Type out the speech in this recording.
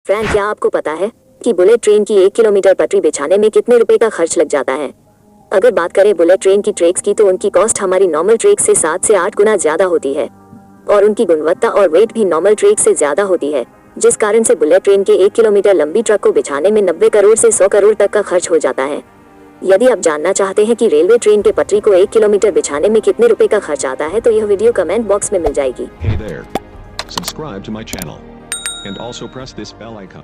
Friend, क्या आपको पता है कि बुलेट ट्रेन की 1 किलोमीटर पटरी बिछाने में कितने रुपए का खर्च लग जाता है? अगर बात करें बुलेट ट्रेन की ट्रैक्स की, तो उनकी कॉस्ट हमारी नॉर्मल ट्रैक से 7 से 8 गुना ज्यादा होती है और उनकी गुणवत्ता और वेट भी नॉर्मल ट्रैक से ज्यादा होती है, जिस कारण से बुलेट ट्रेन के 1 किलोमीटर लंबी ट्रक को बिछाने में 90 करोड़ से 100 करोड़ तक का खर्च हो जाता है। यदि आप जानना चाहते हैं कि रेलवे ट्रेन के पटरी को 1 किलोमीटर बिछाने में कितने रुपए का खर्च आता है, तो यह वीडियो कमेंट बॉक्स में मिल जाएगी। Hey there. Subscribe to my channel and also press this bell icon.